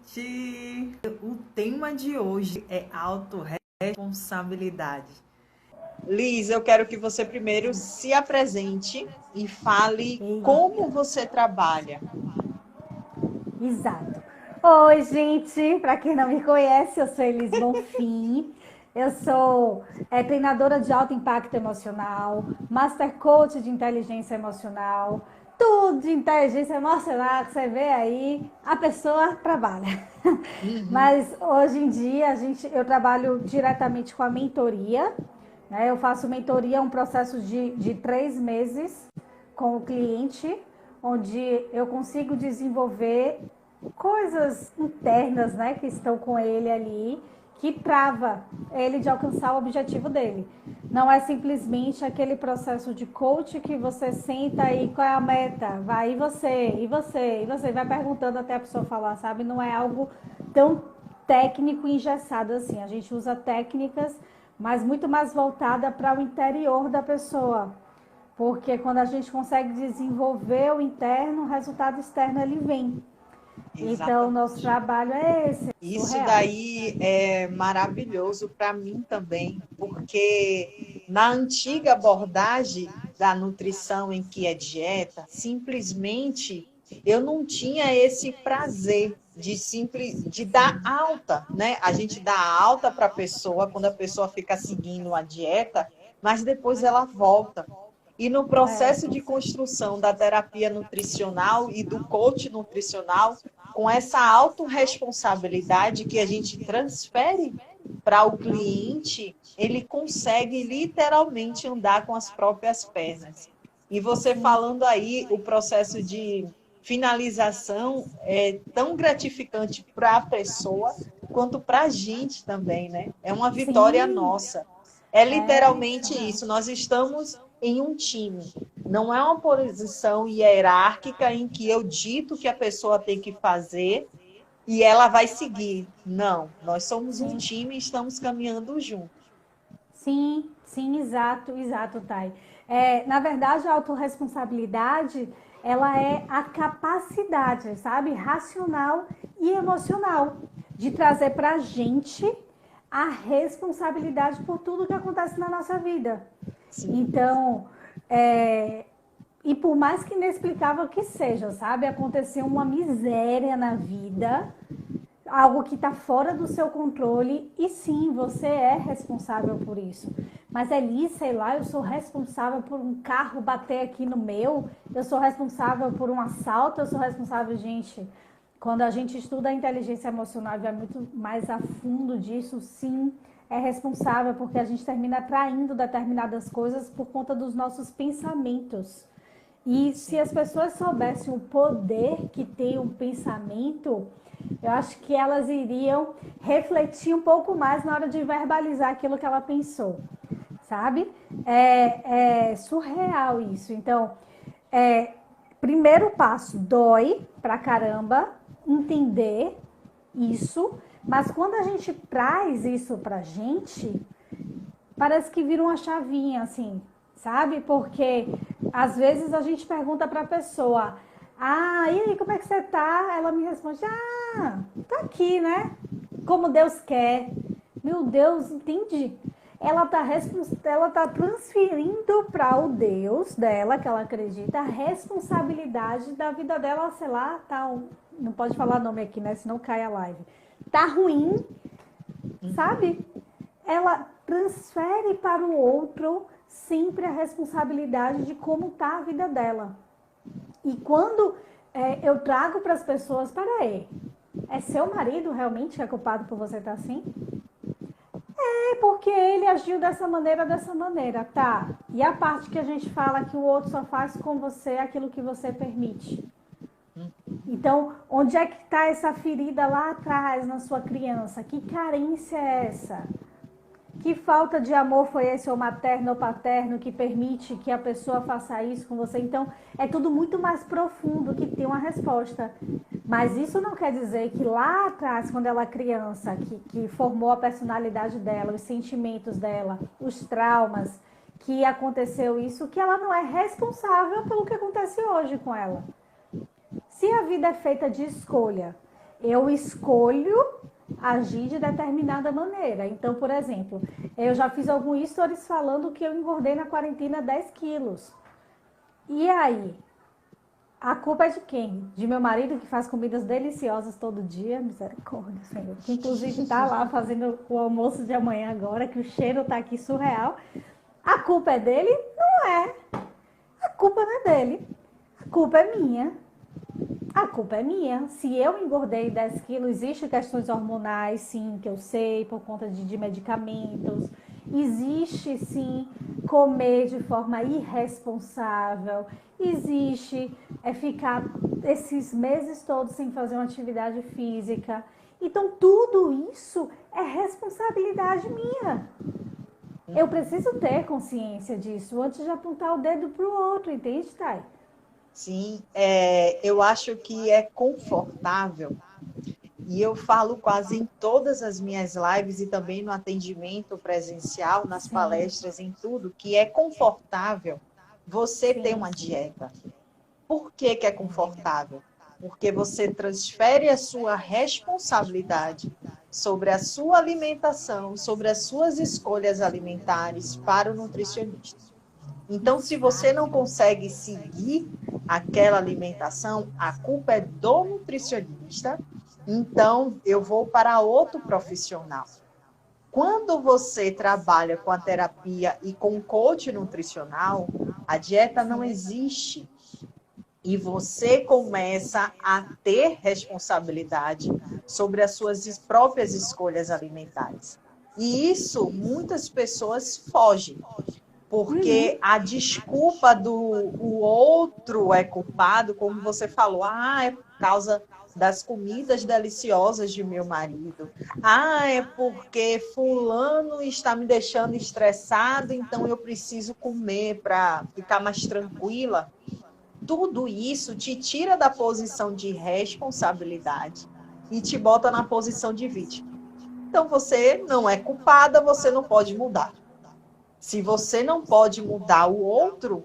gente! O tema de hoje é autorresponsabilidade. Liz, eu quero que você primeiro se apresente e fale Ei, como você trabalha. exato. Oi, gente! Para quem não me conhece, eu sou Elis Bonfim. Eu sou treinadora de alto impacto emocional, master coach de inteligência emocional, tudo de inteligência emocional que você vê aí, a pessoa trabalha. Mas hoje em dia eu trabalho diretamente com a mentoria, né? Eu faço mentoria, um processo de 3 meses com o cliente, onde eu consigo desenvolver coisas internas, né, que estão com ele ali, que trava ele de alcançar o objetivo dele. Não é simplesmente aquele processo de coach que você senta aí, qual é a meta? Vai, e você, e você, e você, vai perguntando até a pessoa falar, sabe? Não é algo tão técnico e engessado assim. A gente usa técnicas, mas muito mais voltada para o interior da pessoa. Porque quando a gente consegue desenvolver o interno, o resultado externo ele vem. Então, o nosso Exatamente. trabalho é esse, Isso surreal. daí é maravilhoso para mim também, porque na antiga abordagem da nutrição em que é dieta, simplesmente eu não tinha esse prazer de dar alta, né? A gente dá alta para a pessoa quando a pessoa fica seguindo a dieta, mas depois ela volta. E no processo de construção da terapia nutricional e do coach nutricional, com essa autorresponsabilidade que a gente transfere para o cliente, ele consegue literalmente andar com as próprias pernas. E você falando aí, o processo de finalização é tão gratificante para a pessoa quanto para a gente também, né? É uma vitória Sim, nossa. É é, literalmente isso. Nós estamos em um time. Não é uma posição hierárquica em que eu dito que a pessoa tem que fazer e ela vai seguir. Não, nós somos um sim, time e estamos caminhando juntos. sim, exato, Thay. Na verdade, a autorresponsabilidade, ela é a capacidade, sabe, racional e emocional de trazer para a gente a responsabilidade por tudo que acontece na nossa vida. Sim, Então, é, e por mais que inexplicável que seja, sabe, aconteceu uma miséria na vida, algo que está fora do seu controle, e sim, você é responsável por isso. Mas ali, sei lá, eu sou responsável por um carro bater aqui no meu, eu sou responsável por um assalto, eu sou responsável, gente. Quando a gente estuda a inteligência emocional e vai muito mais a fundo disso, sim, é responsável porque a gente termina atraindo determinadas coisas por conta dos nossos pensamentos. E se sim. as pessoas soubessem o poder que tem o pensamento, eu acho que elas iriam refletir um pouco mais na hora de verbalizar aquilo que ela pensou, sabe? É surreal isso. Então, primeiro passo, dói pra caramba entender isso, mas quando a gente traz isso pra gente, parece que vira uma chavinha, assim, sabe? Porque às vezes a gente pergunta para a pessoa: ah, e aí, como é que você tá? Ela me responde: ah, tá aqui, né? Como Deus quer. Meu Deus, entende? Ela tá transferindo para o Deus dela, que ela acredita, a responsabilidade da vida dela, sei lá, tá. Não pode falar nome aqui, né? Senão cai a live. Tá ruim, sabe? Ela transfere para o outro sempre a responsabilidade de como está a vida dela. E quando eu trago para as pessoas, peraí, é seu marido realmente que é culpado por você estar assim? É porque ele agiu dessa maneira, tá? E a parte que a gente fala que o outro só faz com você aquilo que você permite. Então, onde é que está essa ferida lá atrás na sua criança? Que carência é essa? Que falta de amor foi esse, ou materno ou paterno, que permite que a pessoa faça isso com você? Então, é tudo muito mais profundo que tem uma resposta. Mas isso não quer dizer que lá atrás, quando ela é criança, que formou a personalidade dela, os sentimentos dela, os traumas, que aconteceu isso, que ela não é responsável pelo que acontece hoje com ela. Se a vida é feita de escolha eu escolho agir de determinada maneira. Então, por exemplo, eu já fiz alguns stories falando que eu engordei na quarentena 10 quilos. E aí? A culpa é de quem? De meu marido, que faz comidas deliciosas todo dia, misericórdia, Senhor. Que inclusive tá lá fazendo o almoço de amanhã agora, que o cheiro tá aqui surreal. A culpa é dele? Não é. A culpa não é dele. A culpa é minha. A culpa é minha. Se eu engordei 10 quilos, existem questões hormonais, sim, que eu sei, por conta de medicamentos. Existe, sim, comer de forma irresponsável. Existe ficar esses meses todos sem fazer uma atividade física. Então, tudo isso é responsabilidade minha. Eu preciso ter consciência disso antes de apontar o dedo para o outro, entende, Thay? Sim, eu acho que é confortável, e eu falo quase em todas as minhas lives e também no atendimento presencial, nas Sim. palestras, em tudo, que é confortável você ter Sim. uma dieta. Por que que é confortável? Porque você transfere a sua responsabilidade sobre a sua alimentação, sobre as suas escolhas alimentares para o nutricionista. Então, se você não consegue seguir aquela alimentação, a culpa é do nutricionista. Então, eu vou para outro profissional. Quando você trabalha com a terapia e com o coach nutricional, a dieta não existe. E você começa a ter responsabilidade sobre as suas próprias escolhas alimentares. E isso muitas pessoas fogem. Porque a desculpa do o outro é culpado, como você falou, é por causa das comidas deliciosas de meu marido. É porque fulano está me deixando estressado, então eu preciso comer para ficar mais tranquila. Tudo isso te tira da posição de responsabilidade e te bota na posição de vítima. Então você não é culpada, você não pode mudar. Se você não pode mudar o outro,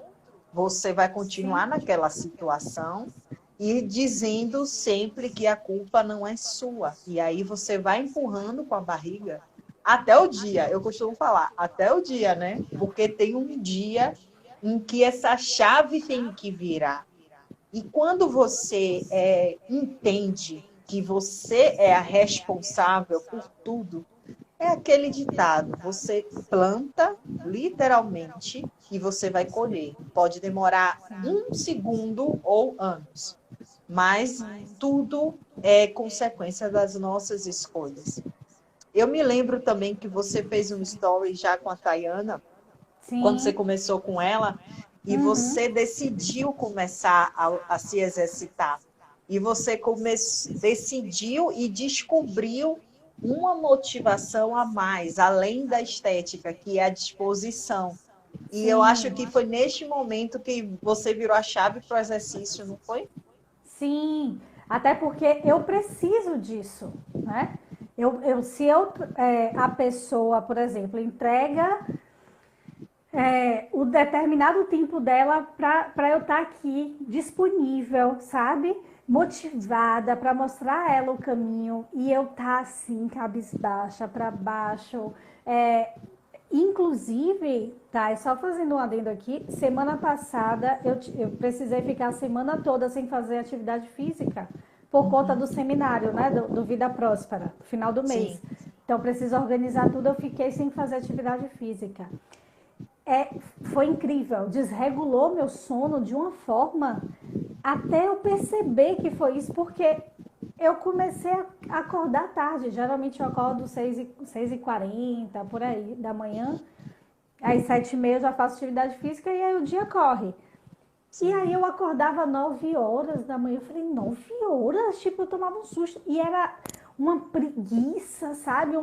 você vai continuar naquela situação e dizendo sempre que a culpa não é sua. E aí você vai empurrando com a barriga até o dia. Eu costumo falar, até o dia, né? Porque tem um dia em que essa chave tem que virar. E quando você entende que você é a responsável por tudo, é aquele ditado, você planta, literalmente, e você vai colher. Pode demorar 1 segundo ou anos, mas tudo é consequência das nossas escolhas. Eu me lembro também que você fez um story já com a Tayana, Sim. quando você começou com ela, e você decidiu começar a se exercitar. E você decidiu e descobriu uma motivação a mais, além da estética, que é a disposição. E Sim. eu acho que foi neste momento que você virou a chave para o exercício, não foi? Sim, até porque eu preciso disso, né? A pessoa, por exemplo, entrega o determinado tempo dela para eu estar aqui disponível, sabe? Motivada para mostrar a ela o caminho e eu estar assim, cabisbaixa, para baixo. Inclusive, tá, só fazendo um adendo aqui, semana passada eu precisei ficar a semana toda sem fazer atividade física por conta do seminário, né, do Vida Próspera, no final do mês. Sim. Então, preciso organizar tudo, eu fiquei sem fazer atividade física. Foi incrível, desregulou meu sono de uma forma até eu perceber que foi isso, porque eu comecei a acordar tarde. Geralmente eu acordo 6h40, por aí, da manhã. Aí 7h30 eu já faço atividade física e aí o dia corre. Sim. E aí eu acordava 9 horas da manhã. Eu falei, 9 horas? Tipo, eu tomava um susto. E era uma preguiça, sabe?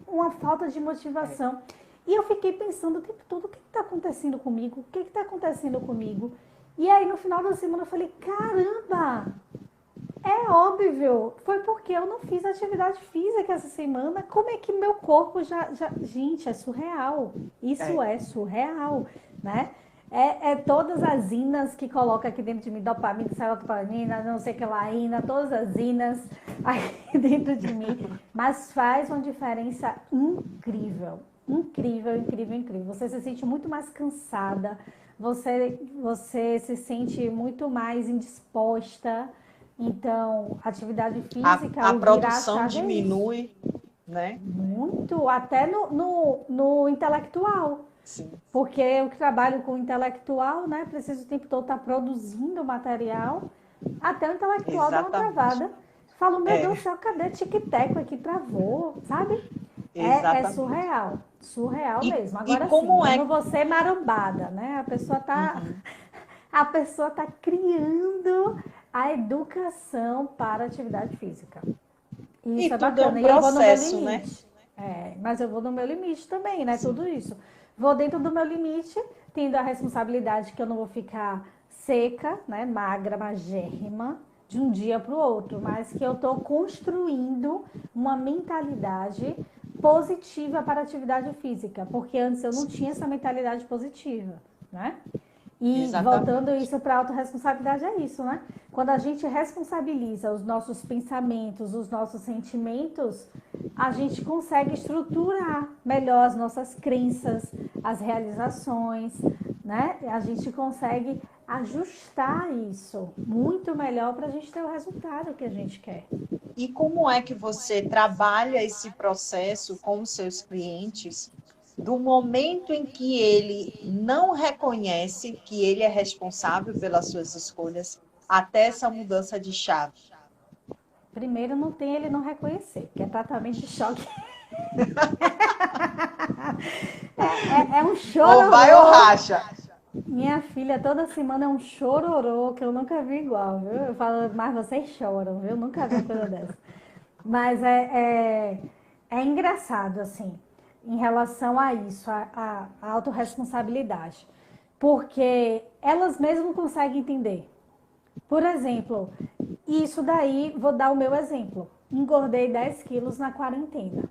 Uma falta de motivação. E eu fiquei pensando o tempo todo, o que está acontecendo comigo? O que está acontecendo comigo? E aí no final da semana eu falei, caramba! É óbvio, foi porque eu não fiz atividade física essa semana. Como é que meu corpo já... Gente, é surreal. Isso é surreal, né? É todas as inas que coloca aqui dentro de mim, dopamina, serotonina, não sei o que lá, ina, todas as inas aqui dentro de mim. Mas faz uma diferença incrível. Incrível, incrível, incrível. Você se sente muito mais cansada, você se sente muito mais indisposta. Então, atividade física, A o virar a produção chave é isso. diminui, né? Muito, até no intelectual. Sim. Porque eu que trabalho com intelectual, né? Preciso o tempo todo estar produzindo material. Até o intelectual dá uma Exatamente. travada. Falo, meu É. Deus do céu, cadê tic-teco aqui? Travou, sabe? É Exatamente. surreal. Surreal E- mesmo. e Agora como sim, é eu não vou ser marombada, né? A pessoa tá criando a educação para a atividade física. E E isso é tudo é um bacana. E eu vou no meu processo, né? limite. Mas eu vou no meu limite também, né? Sim. Tudo isso. Vou dentro do meu limite, tendo a responsabilidade que eu não vou ficar seca, né? Magra, magérrima, de um dia para o outro, mas que eu estou construindo uma mentalidade positiva para a atividade física, porque antes eu não tinha essa mentalidade positiva, né? E Exatamente. voltando isso para a autorresponsabilidade, é isso, né? Quando a gente responsabiliza os nossos pensamentos, os nossos sentimentos, a gente consegue estruturar melhor as nossas crenças, as realizações, né? A gente consegue ajustar isso muito melhor para a gente ter o resultado que a gente quer. E como é que você trabalha esse processo com os seus clientes do momento em que ele não reconhece que ele é responsável pelas suas escolhas até essa mudança de chave? Primeiro, não tem ele não reconhecer, que é tratamento de choque. É um Ou chororô. vai ou racha. Minha filha, toda semana é um chororô que eu nunca vi igual, viu? Eu falo, mas vocês choram, viu? Nunca vi uma coisa dessa. Mas é engraçado, assim, em relação a isso, a autorresponsabilidade. Porque elas mesmas não conseguem entender. Por exemplo, isso daí, vou dar o meu exemplo. Engordei 10 quilos na quarentena.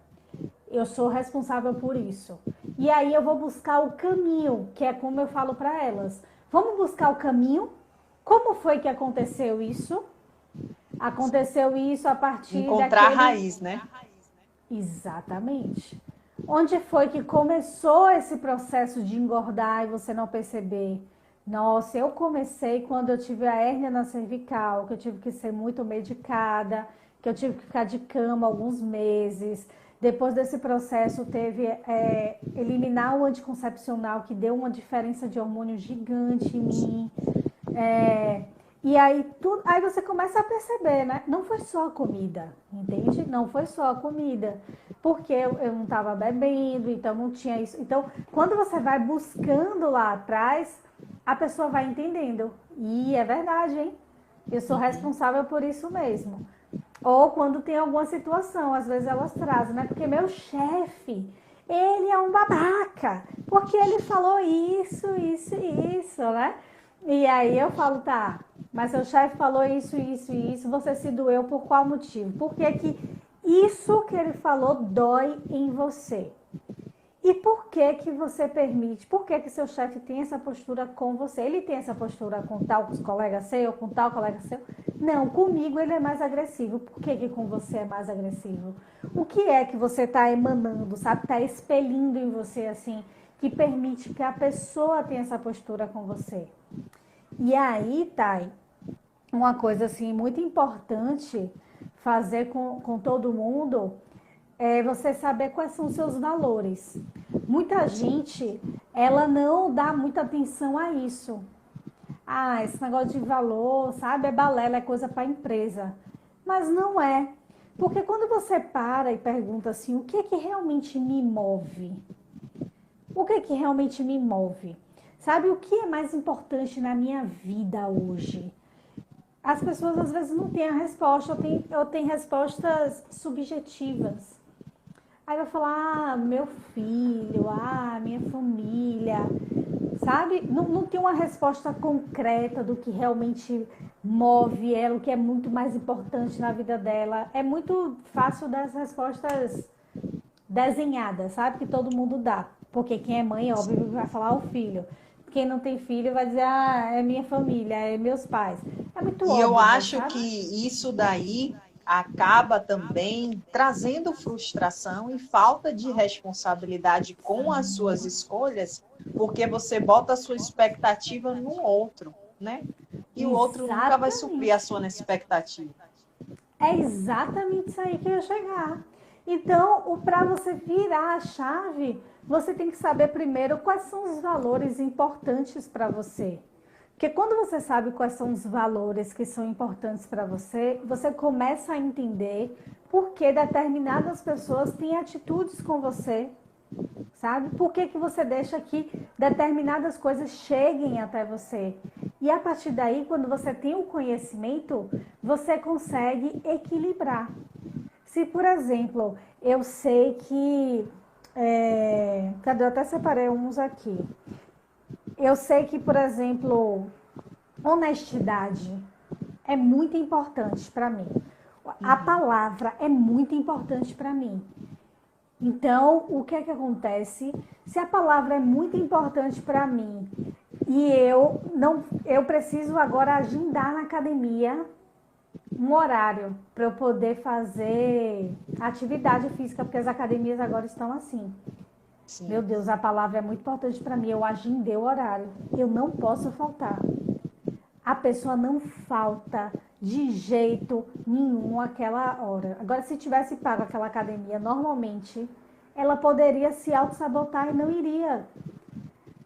Eu sou responsável por isso. E aí eu vou buscar o caminho, que é como eu falo para elas. Vamos buscar o caminho? Como foi que aconteceu isso? Aconteceu isso a partir Encontrar a daquele... raiz, né? Exatamente. Onde foi que começou esse processo de engordar e você não perceber? Nossa, eu comecei quando eu tive a hérnia na cervical, que eu tive que ser muito medicada, que eu tive que ficar de cama alguns meses. Depois desse processo, teve eliminar o anticoncepcional, que deu uma diferença de hormônio gigante em mim. E aí, aí você começa a perceber, né? Não foi só a comida, entende? Não foi só a comida. Porque eu não estava bebendo, então não tinha isso. Então, quando você vai buscando lá atrás, a pessoa vai entendendo. E é verdade, hein? Eu sou responsável por isso mesmo. Ou quando tem alguma situação, às vezes elas trazem, né? Porque meu chefe, ele é um babaca. Porque ele falou isso, né? E aí eu falo, tá, mas seu chefe falou isso, você se doeu por qual motivo? Por que que isso que ele falou dói em você? E por que que você permite? Por que que seu chefe tem essa postura com você? Ele tem essa postura com tal colega seu, com tal colega seu? Não, comigo ele é mais agressivo. Por que que com você é mais agressivo? O que é que você está emanando, sabe? Está expelindo em você, assim, que permite que a pessoa tenha essa postura com você? E aí, Thay, uma coisa, assim, muito importante fazer com todo mundo é você saber quais são os seus valores. Muita gente, ela não dá muita atenção a isso. Ah, esse negócio de valor, sabe, é balela, é coisa para empresa. Mas não é. Porque quando você para e pergunta assim, o que é que realmente me move? O que é que realmente me move? Sabe, o que é mais importante na minha vida hoje? As pessoas às vezes não têm a resposta, ou têm respostas subjetivas. Aí vai falar, ah, meu filho, ah, minha família, sabe? Não tem uma resposta concreta do que realmente move ela, o que é muito mais importante na vida dela. É muito fácil das respostas desenhadas, sabe? Que todo mundo dá. Porque quem é mãe, óbvio, vai falar ao filho. quem não tem filho vai dizer, ah, é minha família, é meus pais. É muito E óbvio, eu acho sabe? que isso daí acaba também trazendo frustração e falta de responsabilidade com as suas escolhas, porque você bota a sua expectativa no outro, né? E o outro nunca vai suprir a Exatamente. sua expectativa. É exatamente isso aí que eu ia chegar. Então, para você virar a chave, você tem que saber primeiro quais são os valores importantes para você. Porque quando você sabe quais são os valores que são importantes para você, você começa a entender por que determinadas pessoas têm atitudes com você, sabe? Por que você deixa que determinadas coisas cheguem até você? E a partir daí, quando você tem o conhecimento, você consegue equilibrar. Se, por exemplo, eu sei que... cadê? Eu até separei uns aqui. Eu sei que, por exemplo, honestidade é muito importante para mim. A palavra é muito importante para mim. Então, o que é que acontece? Se a palavra é muito importante para mim e eu preciso agora agendar na academia um horário para eu poder fazer atividade física, porque as academias agora estão assim. Sim. Meu Deus, a palavra é muito importante para mim. Eu agendei o horário. Eu não posso faltar. A pessoa não falta de jeito nenhum aquela hora. Agora, se tivesse pago aquela academia normalmente, ela poderia se auto-sabotar e não iria.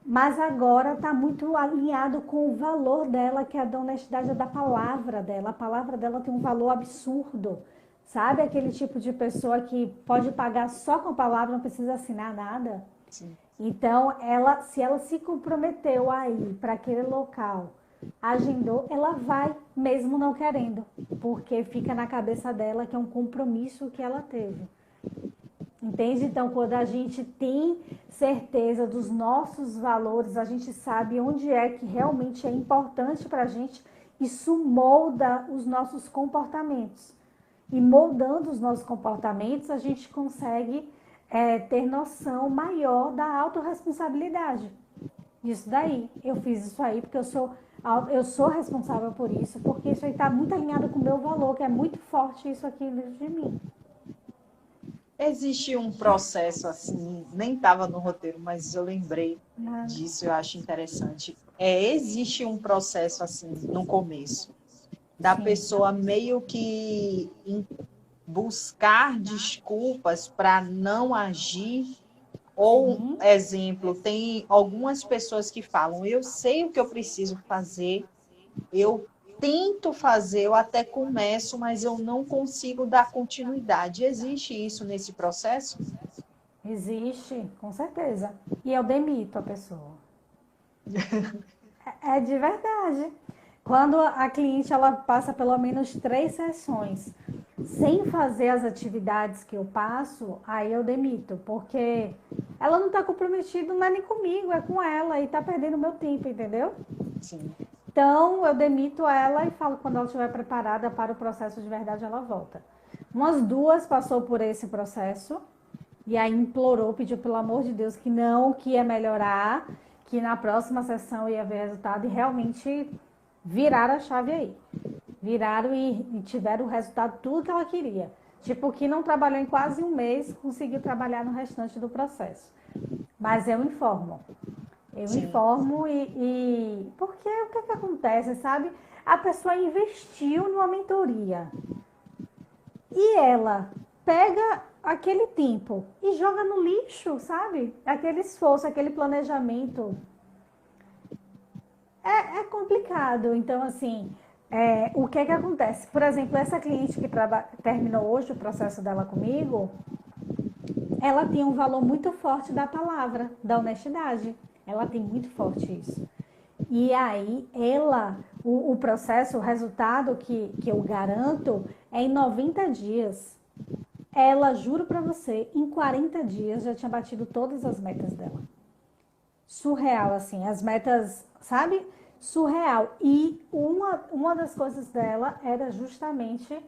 Mas agora está muito alinhado com o valor dela, que é da honestidade da palavra dela. A palavra dela tem um valor absurdo. Sabe aquele tipo de pessoa que pode pagar só com a palavra, não precisa assinar nada? Sim. Então, se ela se comprometeu a ir para aquele local, agendou, ela vai, mesmo não querendo, porque fica na cabeça dela que é um compromisso que ela teve. Entende? Então, quando a gente tem certeza dos nossos valores, a gente sabe onde é que realmente é importante para a gente, isso molda os nossos comportamentos. E moldando os nossos comportamentos, a gente consegue ter noção maior da autorresponsabilidade. Isso daí, eu fiz isso aí porque eu sou responsável por isso, porque isso aí está muito alinhado com o meu valor, que é muito forte isso aqui dentro de mim. Existe um processo assim, nem estava no roteiro, mas eu lembrei disso, eu acho interessante. Existe um processo assim no começo, da Sim. pessoa meio que buscar desculpas para não agir. Ou, exemplo, tem algumas pessoas que falam, eu sei o que eu preciso fazer, eu tento fazer, eu até começo, mas eu não consigo dar continuidade. Existe isso nesse processo? Existe, com certeza. E eu demito a pessoa. É de verdade. Quando a cliente ela passa pelo menos 3 sessões sem fazer as atividades que eu passo, aí eu demito, porque ela não está comprometida, não é nem comigo, é com ela e está perdendo meu tempo, entendeu? Sim. Então eu demito ela e falo que quando ela estiver preparada para o processo de verdade, ela volta. Umas 2 passou por esse processo e aí implorou, pediu pelo amor de Deus que não, que ia melhorar, que na próxima sessão ia ver resultado e realmente viraram a chave aí. Viraram e tiveram o resultado, tudo que ela queria. Tipo, que não trabalhou em quase um mês, conseguiu trabalhar no restante do processo. Mas eu informo. Eu Sim. informo porque o que acontece, sabe? A pessoa investiu numa mentoria e ela pega aquele tempo e joga no lixo, sabe? Aquele esforço, aquele planejamento. É complicado. Então, assim, o que acontece? Por exemplo, essa cliente que terminou hoje o processo dela comigo, ela tem um valor muito forte da palavra, da honestidade. Ela tem muito forte isso. E aí, o processo, o resultado que eu garanto é em 90 dias. Ela, juro pra você, em 40 dias já tinha batido todas as metas dela. Surreal, assim, as metas, sabe? Surreal. E uma das coisas dela era justamente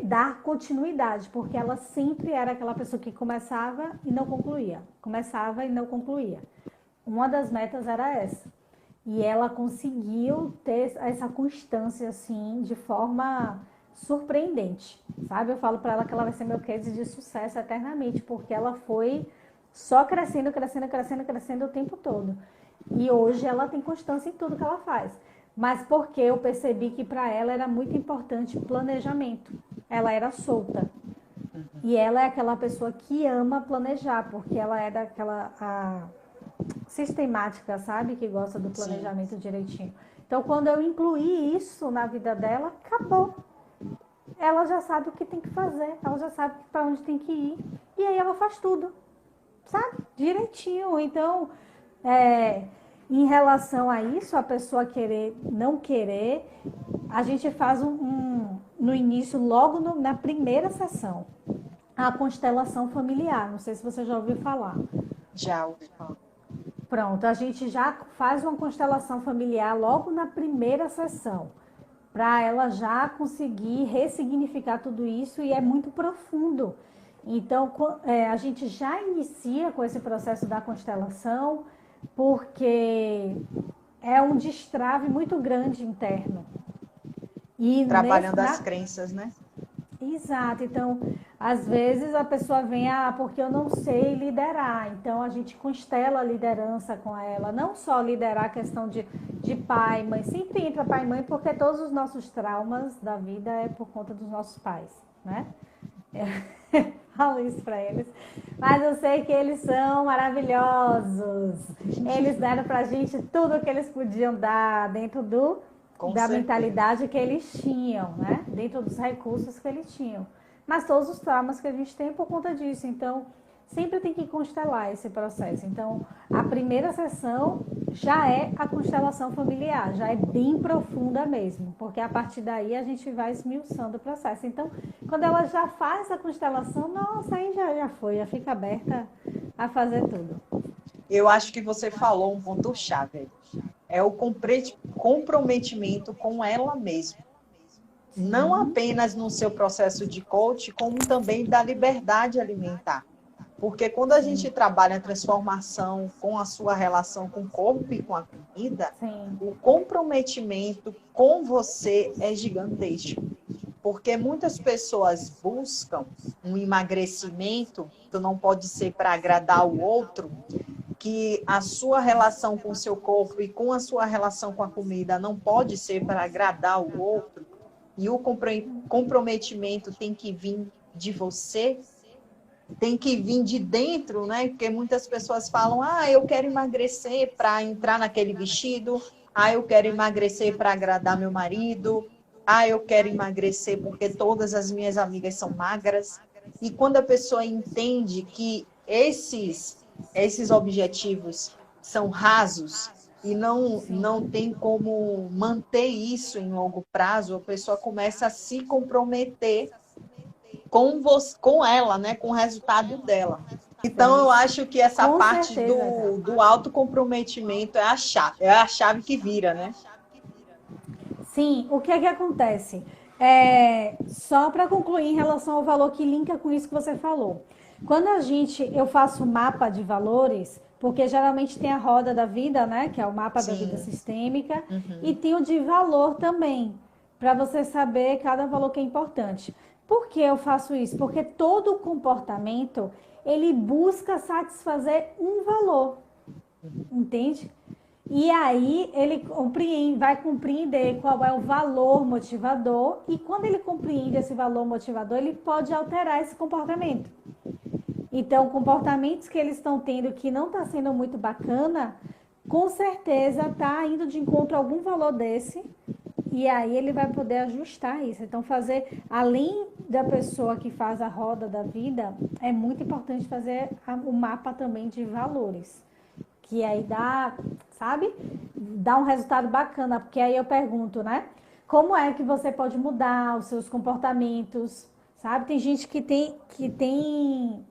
dar continuidade, porque ela sempre era aquela pessoa que começava e não concluía. Começava e não concluía. Uma das metas era essa. E ela conseguiu ter essa constância, assim, de forma surpreendente, sabe? Eu falo para ela que ela vai ser meu case de sucesso eternamente, porque ela foi só crescendo, crescendo, crescendo, crescendo o tempo todo. E hoje ela tem constância em tudo que ela faz. Mas porque eu percebi que para ela era muito importante planejamento. Ela era solta. E ela é aquela pessoa que ama planejar, porque ela é daquela sistemática, sabe? Que gosta do planejamento direitinho. Então, quando eu incluí isso na vida dela, acabou. Ela já sabe o que tem que fazer, ela já sabe para onde tem que ir. E aí ela faz tudo, sabe? Direitinho. Então, em relação a isso, a pessoa querer, não querer, a gente faz no início, logo na primeira sessão, a constelação familiar. Não sei se você já ouviu falar. Já ouvi falar. Pronto, a gente já faz uma constelação familiar logo na primeira sessão, para ela já conseguir ressignificar tudo isso, e é muito profundo. Então, a gente já inicia com esse processo da constelação, porque é um destrave muito grande interno. E Trabalhando as crenças, né? Exato. Então, às vezes a pessoa vem, porque eu não sei liderar. Então, a gente constela a liderança com ela. Não só liderar a questão de pai, mãe. Sempre entra pai e mãe, porque todos os nossos traumas da vida é por conta dos nossos pais, né? Falo isso para eles. Mas eu sei que eles são maravilhosos. Eles deram pra gente tudo o que eles podiam dar dentro da mentalidade que eles tinham, né? Dentro dos recursos que eles tinham. Mas todos os traumas que a gente tem é por conta disso. Então, sempre tem que constelar esse processo. Então, a primeira sessão já é a constelação familiar, já é bem profunda mesmo, porque a partir daí a gente vai esmiuçando o processo. Então, quando ela já faz a constelação, nossa, aí já foi, já fica aberta a fazer tudo. Eu acho que você falou um ponto-chave. É o comprometimento com ela mesma. Não apenas no seu processo de coach, como também da liberdade alimentar. Porque quando a gente trabalha a transformação com a sua relação com o corpo e com a comida, o comprometimento com você é gigantesco. Porque muitas pessoas buscam um emagrecimento, que não pode ser para agradar o outro, que a sua relação com o seu corpo e com a sua relação com a comida não pode ser para agradar o outro, e o comprometimento tem que vir de você, tem que vir de dentro, né? Porque muitas pessoas falam, eu quero emagrecer para entrar naquele vestido, eu quero emagrecer para agradar meu marido, eu quero emagrecer porque todas as minhas amigas são magras. E quando a pessoa entende que esses objetivos são rasos e não tem como manter isso em longo prazo, a pessoa começa a se comprometer com ela, né? Com o resultado dela. Então, eu acho que essa parte do autocomprometimento é a chave que vira, né? Sim, o que é que acontece? Só para concluir em relação ao valor que linka com isso que você falou. Quando eu faço mapa de valores, porque geralmente tem a roda da vida, né? Que é o mapa da vida sistêmica, e tem o de valor também, para você saber cada valor que é importante. Por que eu faço isso? Porque todo comportamento, ele busca satisfazer um valor, entende? E aí ele vai compreender qual é o valor motivador, e quando ele compreende esse valor motivador, ele pode alterar esse comportamento. Então, comportamentos que eles estão tendo que não está sendo muito bacana, com certeza está indo de encontro a algum valor desse, e aí ele vai poder ajustar isso. Então, além da pessoa que faz a roda da vida, é muito importante fazer o mapa também de valores, que aí dá um resultado bacana, porque aí eu pergunto, né? Como é que você pode mudar os seus comportamentos, sabe? Tem gente que tem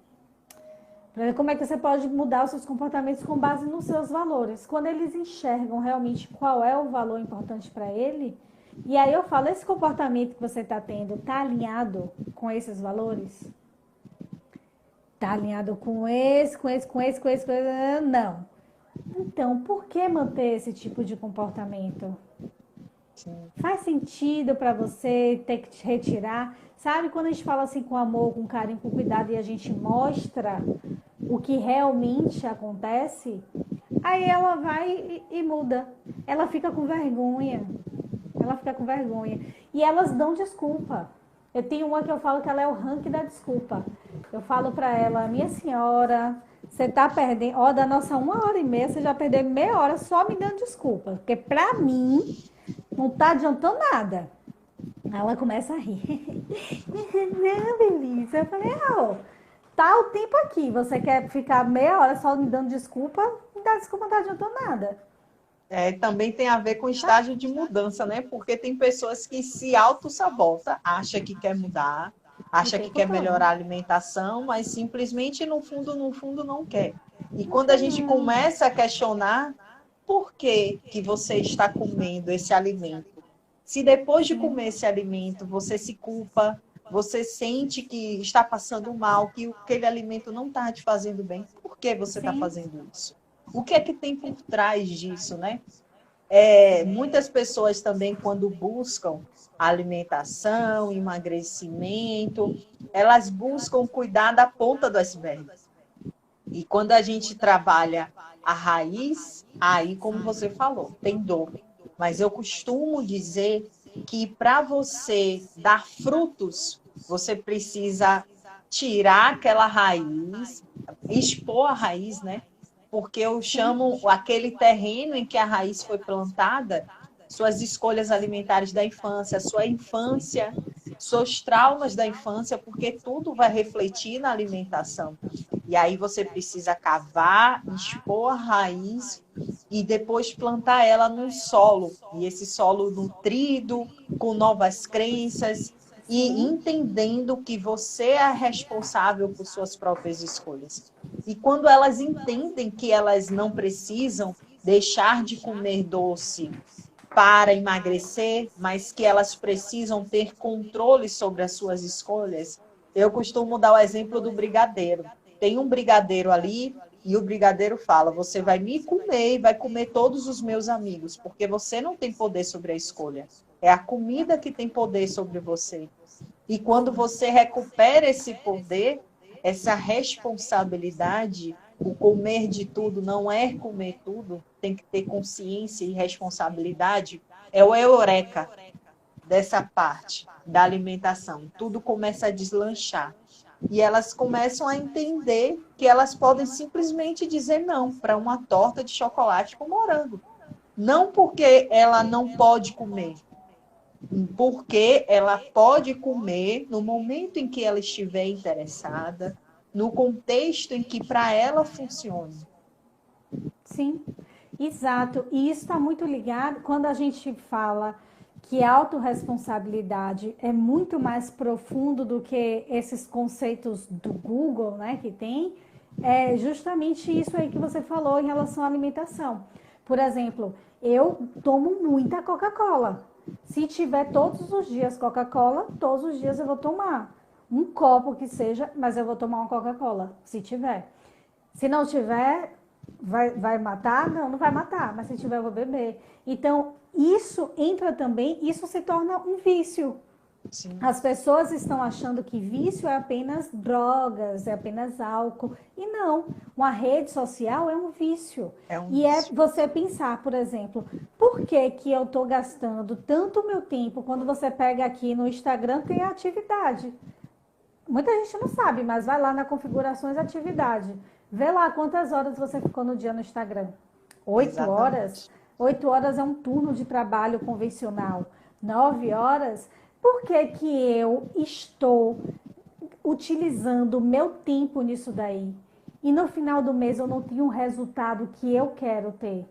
como é que você pode mudar os seus comportamentos com base nos seus valores? Quando eles enxergam realmente qual é o valor importante para ele, e aí eu falo, esse comportamento que você está tendo está alinhado com esses valores? Está alinhado com esse? Não. Então, por que manter esse tipo de comportamento? Sim. Faz sentido para você ter que te retirar? Sabe quando a gente fala assim com amor, com carinho, com cuidado e a gente mostra o que realmente acontece? Aí ela vai e muda. Ela fica com vergonha. Ela fica com vergonha. E elas dão desculpa. Eu tenho uma que eu falo que ela é o ranking da desculpa. Eu falo para ela, minha senhora, você tá perdendo, ó, da nossa 1h30, você já perdeu meia hora só me dando desculpa. Porque para mim, não tá adiantando nada. Ela começa a rir. Não, Belisa. Eu falei, ó, tá o tempo aqui. Você quer ficar meia hora só me dando desculpa? Não dá desculpa, não tá adiantando nada. Também tem a ver com estágio de mudança, né? Porque tem pessoas que se auto-sabotam, acha que quer mudar, O acha que tempo quer todo. melhorar a alimentação, mas simplesmente no fundo não quer. E Não quando a quer gente não. começa a questionar por que você está comendo esse alimento, se depois de Sim, comer esse alimento você se culpa, você sente que está passando mal, que aquele alimento não está te fazendo bem, por que você está sim, fazendo isso? O que é que tem por trás disso, né? Muitas pessoas também, quando buscam alimentação, emagrecimento, elas buscam cuidar da ponta do iceberg. E quando a gente trabalha a raiz, aí, como você falou, tem dor. Mas eu costumo dizer que para você dar frutos, você precisa tirar aquela raiz, expor a raiz, né? Porque eu sim, chamo aquele terreno em que a raiz foi plantada, suas escolhas alimentares da infância, sua infância, seus traumas da infância, porque tudo vai refletir na alimentação. E aí você precisa cavar, expor a raiz e depois plantar ela num solo. E esse solo nutrido, com novas crenças e sim, entendendo que você é responsável por suas próprias escolhas. E quando elas entendem que elas não precisam deixar de comer doce para emagrecer, mas que elas precisam ter controle sobre as suas escolhas, eu costumo dar o exemplo do brigadeiro. Tem um brigadeiro ali e o brigadeiro fala: você vai me comer e vai comer todos os meus amigos, porque você não tem poder sobre a escolha. É a comida que tem poder sobre você. E quando você recupera esse poder, essa responsabilidade, o comer de tudo não é comer tudo, tem que ter consciência e responsabilidade, é o eureka dessa parte da alimentação. Tudo começa a deslanchar. E elas começam a entender que elas podem simplesmente dizer não para uma torta de chocolate com morango. Não porque ela não pode comer, porque ela pode comer no momento em que ela estiver interessada, no contexto em que para ela funcione. sim. Exato. E isso está muito ligado quando a gente fala que a autorresponsabilidade é muito mais profundo do que esses conceitos do Google, né, que tem, é justamente isso aí que você falou em relação à alimentação. Por exemplo, eu tomo muita Coca-Cola. Se tiver todos os dias Coca-Cola, todos os dias eu vou tomar. Um copo que seja, mas eu vou tomar uma Coca-Cola, se tiver. Se não tiver, vai matar? Não, não vai matar, mas se tiver, eu vou beber. Então, isso entra também, isso se torna um vício. Sim, As pessoas estão achando que vício é apenas drogas, é apenas álcool. E não, uma rede social é um vício. é um E é vício. você pensar, por exemplo, por que que eu estou gastando tanto meu tempo quando você pega aqui no Instagram, tem atividade. Muita gente não sabe, mas vai lá na configurações atividade. Vê lá quantas horas você ficou no dia no Instagram. 8 horas? Exatamente. 8 horas é um turno de trabalho convencional. 9 horas? Por que que eu estou utilizando o meu tempo nisso daí? E no final do mês eu não tenho um resultado que eu quero ter.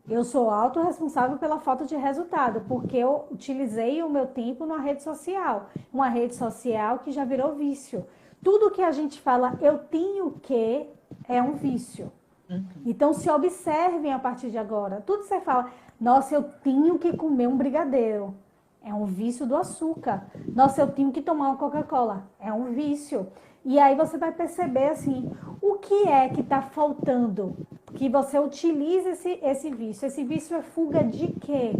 Eu sou autorresponsável pela falta de resultado, porque eu utilizei o meu tempo numa rede social. Uma rede social que já virou vício. Tudo que a gente fala, eu tenho que, é um vício. Então, se observem a partir de agora. Tudo que você fala, nossa, eu tenho que comer um brigadeiro. É um vício do açúcar. Nossa, eu tenho que tomar uma Coca-Cola. É um vício. E aí você vai perceber, assim, o que é que está faltando? que você utilize esse vício. Esse vício é fuga de quê?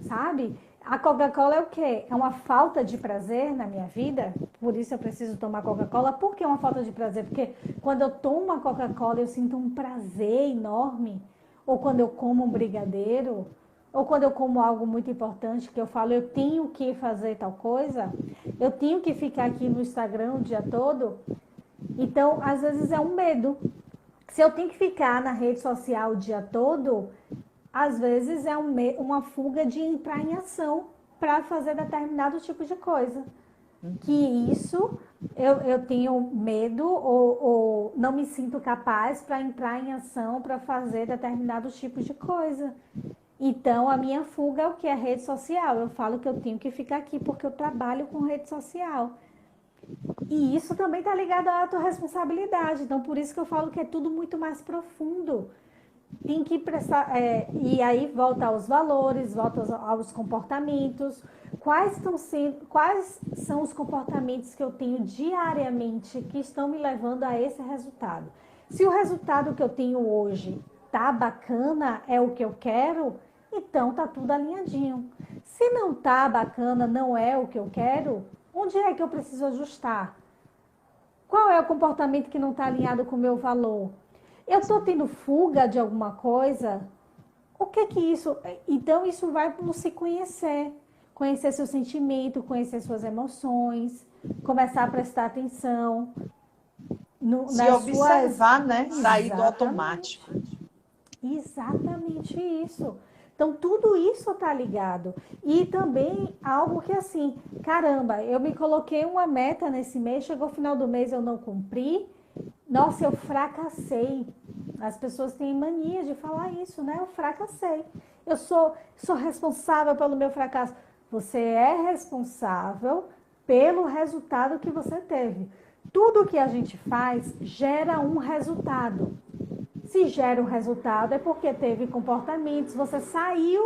Sabe? A Coca-Cola é o quê? É uma falta de prazer na minha vida? Por isso eu preciso tomar Coca-Cola. Por que é uma falta de prazer? Porque quando eu tomo uma Coca-Cola eu sinto um prazer enorme. Ou quando eu como um brigadeiro, ou quando eu como algo muito importante, que eu falo, eu tenho que fazer tal coisa, eu tenho que ficar aqui no Instagram o dia todo. Então, às vezes é um medo. Se eu tenho que ficar na rede social o dia todo, às vezes é uma fuga de entrar em ação para fazer determinado tipo de coisa. Que isso eu tenho medo ou não me sinto capaz para entrar em ação para fazer determinado tipo de coisa. Então, a minha fuga é o que? É rede social. Eu falo que eu tenho que ficar aqui porque eu trabalho com rede social. E isso também está ligado à autorresponsabilidade. Então, por isso que eu falo que é tudo muito mais profundo. Tem que prestar... e aí volta aos valores, volta aos comportamentos. Quais são os comportamentos que eu tenho diariamente que estão me levando a esse resultado? Se o resultado que eu tenho hoje tá bacana, é o que eu quero, então tá tudo alinhadinho. Se não tá bacana, não é o que eu quero, onde é que eu preciso ajustar? Qual é o comportamento que não está alinhado com o meu valor? Eu estou tendo fuga de alguma coisa? O que que isso... Então, isso vai no se conhecer. Conhecer seu sentimento, conhecer suas emoções, começar a prestar atenção. Se observar, né? Sair do automático. Exatamente isso. Então, tudo isso está ligado. E também algo que assim, caramba, eu me coloquei uma meta nesse mês, chegou o final do mês eu não cumpri, nossa, eu fracassei. As pessoas têm mania de falar isso, né? Eu fracassei. Eu sou responsável pelo meu fracasso. Você é responsável pelo resultado que você teve. Tudo que a gente faz gera um resultado. Se gera um resultado é porque teve comportamentos, você saiu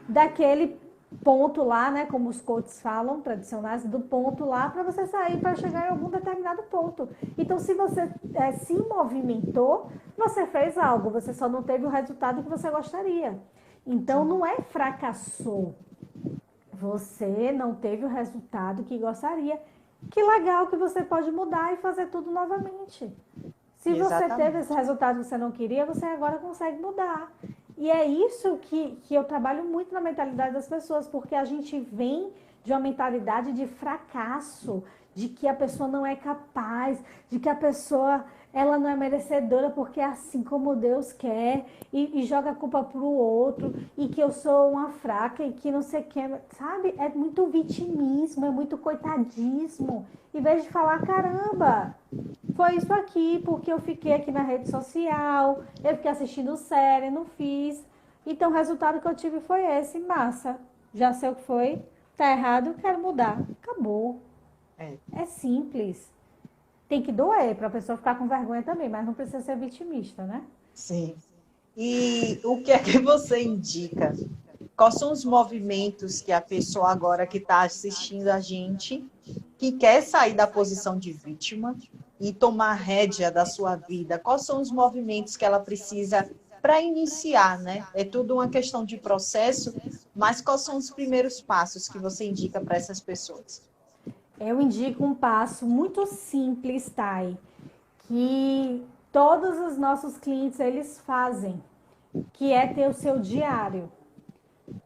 daquele ponto lá, né, como os coaches falam, tradicionais, do ponto lá, para você sair para chegar em algum determinado ponto. Então, se você se movimentou, você fez algo, você só não teve o resultado que você gostaria. Então, não é fracassou. Você não teve o resultado que gostaria. Que legal que você pode mudar e fazer tudo novamente. Se você teve esse resultado que você não queria, você agora consegue mudar. E é isso que eu trabalho muito na mentalidade das pessoas, porque a gente vem de uma mentalidade de fracasso, de que a pessoa não é capaz, de que a pessoa ela não é merecedora porque é assim como Deus quer, e joga a culpa para o outro, e que eu sou uma fraca, e que não sei o que, sabe? É muito vitimismo, é muito coitadismo. Em vez de falar, caramba, foi isso aqui, porque eu fiquei aqui na rede social, eu fiquei assistindo série, não fiz. Então o resultado que eu tive foi esse, massa. Já sei o que foi, tá errado, quero mudar. Acabou. É simples. Tem que doer para a pessoa ficar com vergonha também, mas não precisa ser vitimista, né? Sim. E o que é que você indica? Quais são os movimentos que a pessoa agora que está assistindo a gente, que quer sair da posição de vítima e tomar rédea da sua vida, quais são os movimentos que ela precisa para iniciar, né? É tudo uma questão de processo, mas quais são os primeiros passos que você indica para essas pessoas? Eu indico um passo muito simples, Thay, que todos os nossos clientes eles fazem, que é ter o seu diário.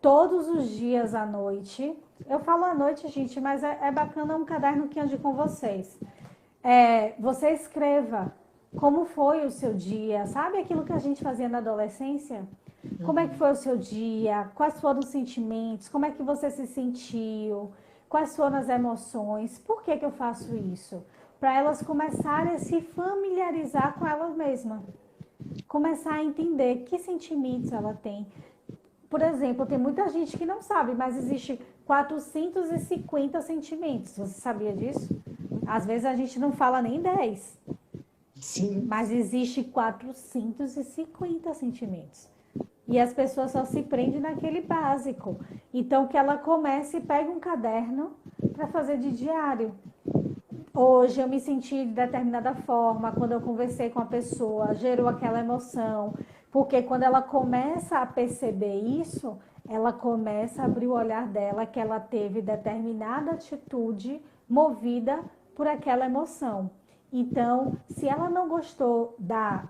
Todos os dias à noite, eu falo à noite, gente, mas é bacana um caderno que ande com vocês. Você escreva como foi o seu dia, sabe aquilo que a gente fazia na adolescência? Como é que foi o seu dia? Quais foram os sentimentos? Como é que você se sentiu? Quais foram as emoções? Por que eu faço isso? Para elas começarem a se familiarizar com elas mesmas. Começar a entender que sentimentos ela tem. Por exemplo, tem muita gente que não sabe, mas existe 450 sentimentos. Você sabia disso? Às vezes a gente não fala nem 10. Sim. Mas existe 450 sentimentos. E as pessoas só se prendem naquele básico. Então, que ela comece e pegue um caderno para fazer de diário. hoje eu me senti de determinada forma, quando eu conversei com a pessoa, gerou aquela emoção. Porque quando ela começa a perceber isso, ela começa a abrir o olhar dela que ela teve determinada atitude movida por aquela emoção. Então, se ela não gostou da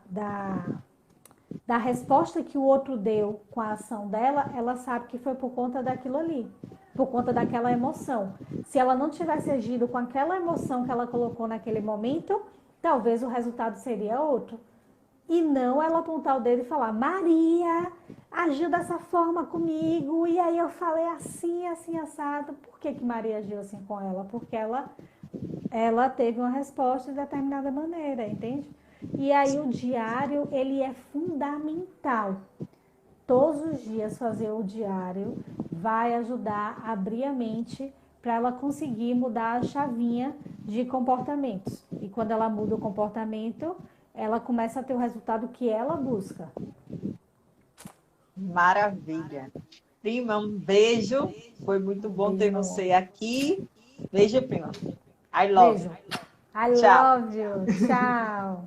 resposta que o outro deu com a ação dela, ela sabe que foi por conta daquilo ali, por conta daquela emoção. Se ela não tivesse agido com aquela emoção que ela colocou naquele momento, talvez o resultado seria outro. E não ela apontar o dedo e falar, Maria, agiu dessa forma comigo, e aí eu falei assim, assim, assado. Por que Maria agiu assim com ela? Porque ela teve uma resposta de determinada maneira, entende? E aí o diário, ele é fundamental. Todos os dias fazer o diário vai ajudar a abrir a mente para ela conseguir mudar a chavinha de comportamentos. E quando ela muda o comportamento, ela começa a ter o resultado que ela busca. Maravilha. Prima, um beijo. Foi muito bom ter Beijo. você aqui. Beijo, prima. I love Beijo. you. I Tchau. love you. Tchau.